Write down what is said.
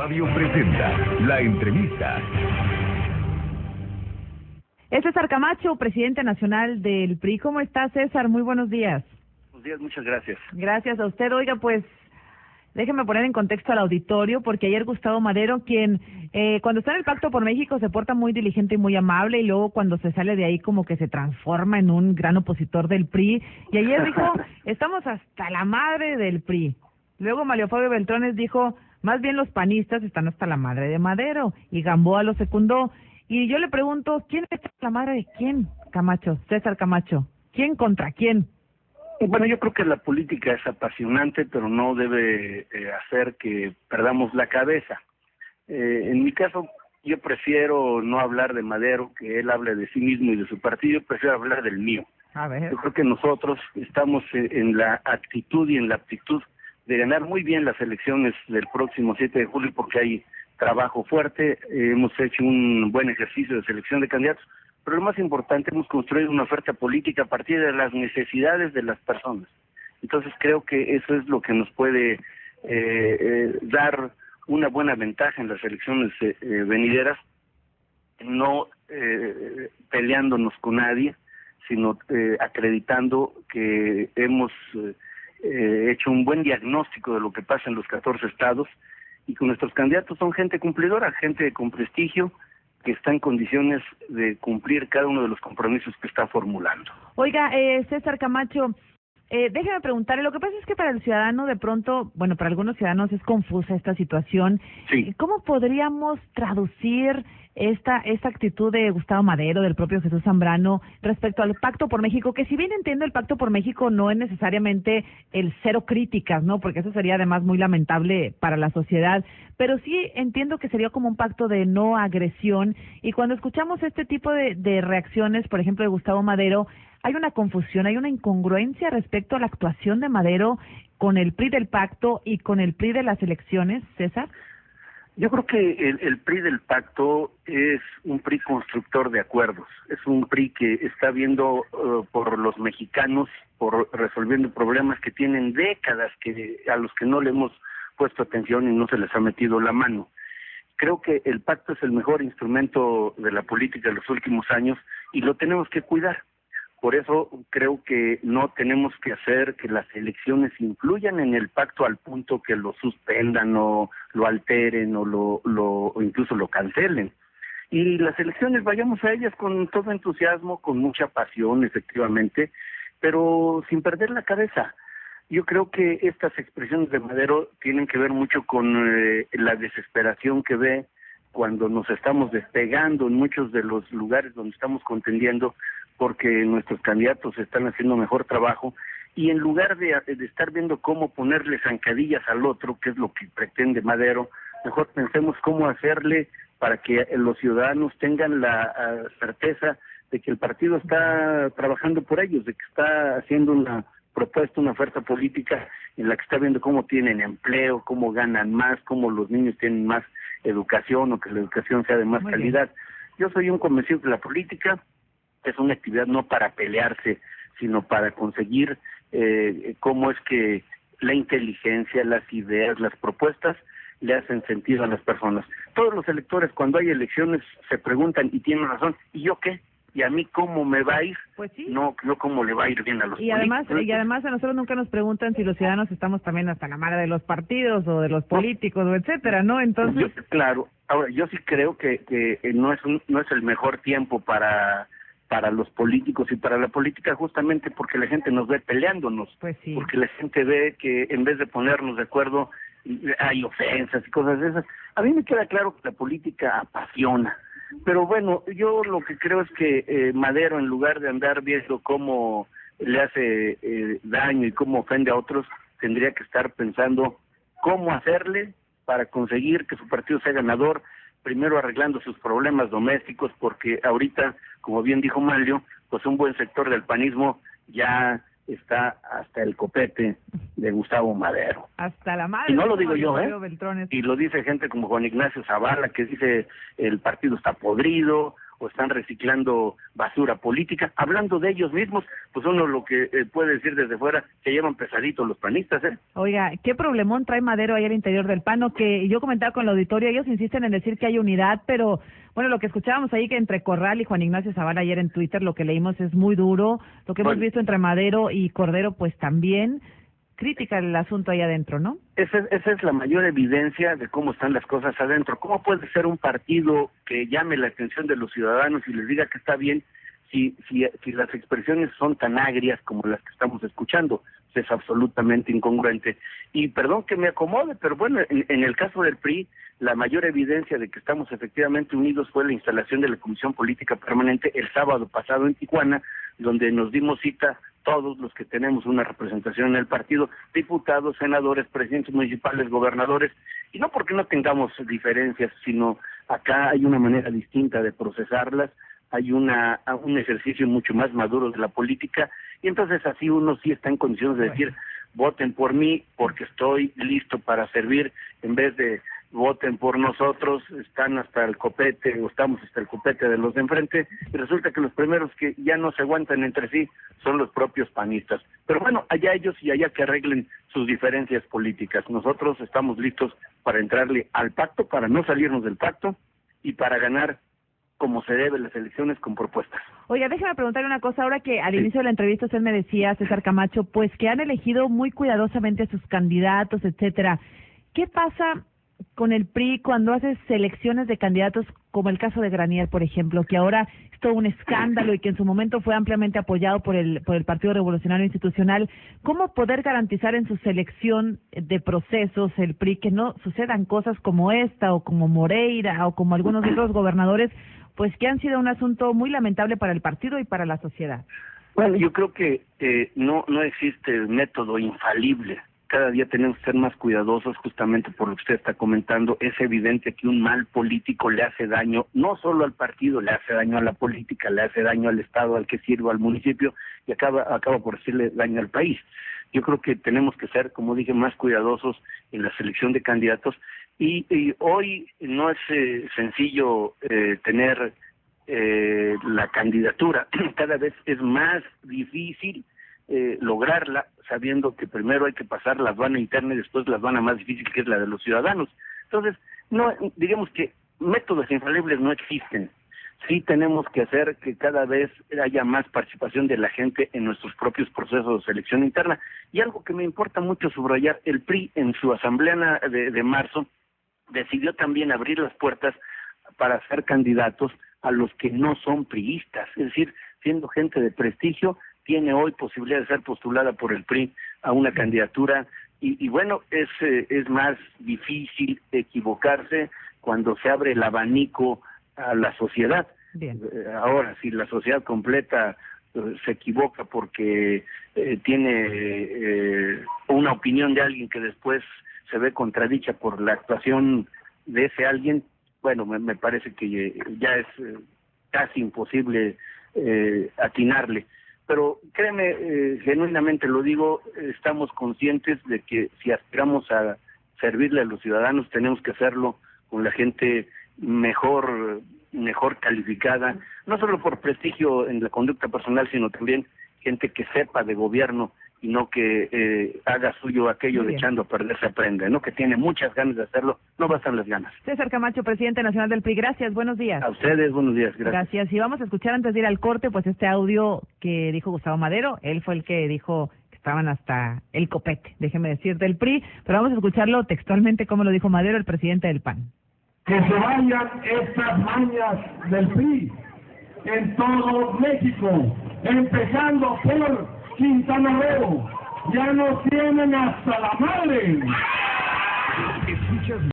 Radio presenta la entrevista. Es César Camacho, presidente nacional del PRI. ¿Cómo está, César? Muy buenos días. Buenos días, muchas gracias. Gracias a usted. Oiga, pues, déjeme poner en contexto al auditorio, porque ayer Gustavo Madero, quien cuando está en el Pacto por México se porta muy diligente y muy amable, y luego cuando se sale de ahí como que se transforma en un gran opositor del PRI, y ayer dijo, estamos hasta la madre del PRI. Luego Mario Fabio Beltrones dijo, más bien los panistas están hasta la madre de Madero, y Gamboa lo secundó. Y yo le pregunto, ¿quién está hasta la madre de quién, Camacho? César Camacho, ¿quién contra quién? Bueno, yo creo que la política es apasionante, pero no debe hacer que perdamos la cabeza. En mi caso, yo prefiero no hablar de Madero, que él hable de sí mismo y de su partido, prefiero hablar del mío. A ver. Yo creo que nosotros estamos en la actitud y en la aptitud de ganar muy bien las elecciones del próximo 7 de julio, porque hay trabajo fuerte, hemos hecho un buen ejercicio de selección de candidatos, pero lo más importante, hemos construido una oferta política a partir de las necesidades de las personas. Entonces creo que eso es lo que nos puede dar una buena ventaja en las elecciones venideras, no peleándonos con nadie, sino acreditando que hemos hecho un buen diagnóstico de lo que pasa en los 14 estados, y que nuestros candidatos son gente cumplidora, gente con prestigio, que está en condiciones de cumplir cada uno de los compromisos que está formulando. Oiga, César Camacho, déjeme preguntarle, lo que pasa es que para el ciudadano de pronto, bueno, para algunos ciudadanos es confusa esta situación. Sí. ¿Cómo podríamos traducir esta actitud de Gustavo Madero, del propio Jesús Zambrano, respecto al Pacto por México? Que si bien entiendo, el Pacto por México no es necesariamente el cero críticas, ¿no? Porque eso sería además muy lamentable para la sociedad, pero sí entiendo que sería como un pacto de no agresión, y cuando escuchamos este tipo de reacciones, por ejemplo, de Gustavo Madero, hay una confusión, hay una incongruencia respecto a la actuación de Madero con el PRI del pacto y con el PRI de las elecciones, César. Yo creo que el PRI del pacto es un PRI constructor de acuerdos, es un PRI que está viendo por los mexicanos, por resolviendo problemas que tienen décadas, a los que no le hemos puesto atención y no se les ha metido la mano. Creo que el pacto es el mejor instrumento de la política de los últimos años y lo tenemos que cuidar. Por eso creo que no tenemos que hacer que las elecciones influyan en el pacto al punto que lo suspendan o lo alteren o incluso lo cancelen. Y las elecciones, vayamos a ellas con todo entusiasmo, con mucha pasión, efectivamente, pero sin perder la cabeza. Yo creo que estas expresiones de Madero tienen que ver mucho con la desesperación que ve cuando nos estamos despegando en muchos de los lugares donde estamos contendiendo, porque nuestros candidatos están haciendo mejor trabajo, y en lugar de estar viendo cómo ponerle zancadillas al otro, que es lo que pretende Madero, mejor pensemos cómo hacerle para que los ciudadanos tengan la certeza de que el partido está trabajando por ellos, de que está haciendo una propuesta, una oferta política en la que está viendo cómo tienen empleo, cómo ganan más, cómo los niños tienen más educación o que la educación sea de más calidad. Yo soy un convencido que la política es una actividad no para pelearse, sino para conseguir cómo es que la inteligencia, las ideas, las propuestas le hacen sentido a las personas. Todos los electores, cuando hay elecciones, se preguntan, y tienen razón, ¿y yo qué? ¿Y a mí cómo me va a ir? Pues sí. No cómo le va a ir bien a los políticos. Y además a nosotros nunca nos preguntan si los ciudadanos estamos también hasta la madre de los partidos o de los políticos, o etcétera, ¿no? Entonces, claro. Ahora, yo sí creo que no es el mejor tiempo para los políticos y para la política, justamente porque la gente nos ve peleándonos, pues sí, porque la gente ve que en vez de ponernos de acuerdo hay ofensas y cosas de esas. A mí me queda claro que la política apasiona, pero bueno, yo lo que creo es que Madero, en lugar de andar viendo cómo le hace daño y cómo ofende a otros, tendría que estar pensando cómo hacerle para conseguir que su partido sea ganador, primero arreglando sus problemas domésticos, porque ahorita, como bien dijo Mario, pues un buen sector del panismo ya está hasta el copete de Gustavo Madero. Hasta la madre. Y no lo digo yo, Beltrones. Y lo dice gente como Juan Ignacio Zavala, que dice el partido está podrido, o están reciclando basura política. Hablando de ellos mismos, pues uno lo que puede decir desde fuera, que llevan pesaditos los panistas, ¿eh? Oiga, ¿qué problemón trae Madero ahí al interior del PAN? O que yo comentaba con el auditorio, ellos insisten en decir que hay unidad, pero bueno, lo que escuchábamos ahí que entre Corral y Juan Ignacio Zavala ayer en Twitter, lo que leímos es muy duro, lo que hemos visto entre Madero y Cordero, pues también crítica el asunto ahí adentro, ¿no? Esa es la mayor evidencia de cómo están las cosas adentro. ¿Cómo puede ser un partido que llame la atención de los ciudadanos y les diga que está bien si las expresiones son tan agrias como las que estamos escuchando? Es absolutamente incongruente. Y perdón que me acomode, pero bueno, en el caso del PRI, la mayor evidencia de que estamos efectivamente unidos fue la instalación de la Comisión Política Permanente el sábado pasado en Tijuana, donde nos dimos cita todos los que tenemos una representación en el partido, diputados, senadores, presidentes municipales, gobernadores, y no porque no tengamos diferencias, sino acá hay una manera distinta de procesarlas, hay un ejercicio mucho más maduro de la política, y entonces así uno sí está en condiciones de decir, voten por mí porque estoy listo para servir, en vez de voten por nosotros, están hasta el copete o estamos hasta el copete de los de enfrente, y resulta que los primeros que ya no se aguantan entre sí son los propios panistas. Pero bueno, allá ellos y allá que arreglen sus diferencias políticas. Nosotros estamos listos para entrarle al pacto, para no salirnos del pacto y para ganar como se debe las elecciones con propuestas. Oiga, déjame preguntarle una cosa, ahora que al inicio de la entrevista usted me decía, César Camacho, pues que han elegido muy cuidadosamente a sus candidatos, etcétera. ¿Qué pasa con el PRI cuando hace selecciones de candidatos, como el caso de Granier, por ejemplo, que ahora es todo un escándalo y que en su momento fue ampliamente apoyado por el Partido Revolucionario Institucional? ¿Cómo poder garantizar en su selección de procesos el PRI que no sucedan cosas como esta o como Moreira o como algunos otros gobernadores, pues que han sido un asunto muy lamentable para el partido y para la sociedad? Bueno, yo creo que no existe método infalible. Cada día tenemos que ser más cuidadosos, justamente por lo que usted está comentando. Es evidente que un mal político le hace daño, no solo al partido, le hace daño a la política, le hace daño al Estado al que sirva, al municipio, y acaba por hacerle daño al país. Yo creo que tenemos que ser, como dije, más cuidadosos en la selección de candidatos, y hoy no es sencillo tener la candidatura. Cada vez es más difícil lograrla, sabiendo que primero hay que pasar la aduana interna y después la aduana más difícil, que es la de los ciudadanos. Entonces, no, digamos que métodos infalibles no existen. Sí tenemos que hacer que cada vez haya más participación de la gente en nuestros propios procesos de selección interna. Y algo que me importa mucho subrayar, el PRI en su asamblea de marzo decidió también abrir las puertas para hacer candidatos a los que no son priistas, es decir, siendo gente de prestigio, tiene hoy posibilidad de ser postulada por el PRI a una candidatura, y bueno, es más difícil equivocarse cuando se abre el abanico a la sociedad. Bien. Ahora, si la sociedad completa se equivoca porque tiene una opinión de alguien que después se ve contradicha por la actuación de ese alguien, bueno, me parece que ya es casi imposible atinarle. Pero créeme, genuinamente lo digo, estamos conscientes de que si aspiramos a servirle a los ciudadanos, tenemos que hacerlo con la gente mejor calificada, no solo por prestigio en la conducta personal, sino también gente que sepa de gobierno y no que haga suyo aquello de echando a perder se aprende, ¿no? Que tiene muchas ganas de hacerlo, no bastan las ganas. César Camacho, presidente nacional del PRI, gracias, buenos días. A ustedes, buenos días, gracias. Gracias, y vamos a escuchar antes de ir al corte, pues este audio que dijo Gustavo Madero, él fue el que dijo que estaban hasta el copete, déjeme decir, del PRI, pero vamos a escucharlo textualmente como lo dijo Madero, el presidente del PAN. Que se vayan estas mañas del PRI en todo México, empezando por Quintana Roo. Ya nos tienen hasta la madre. Escuchas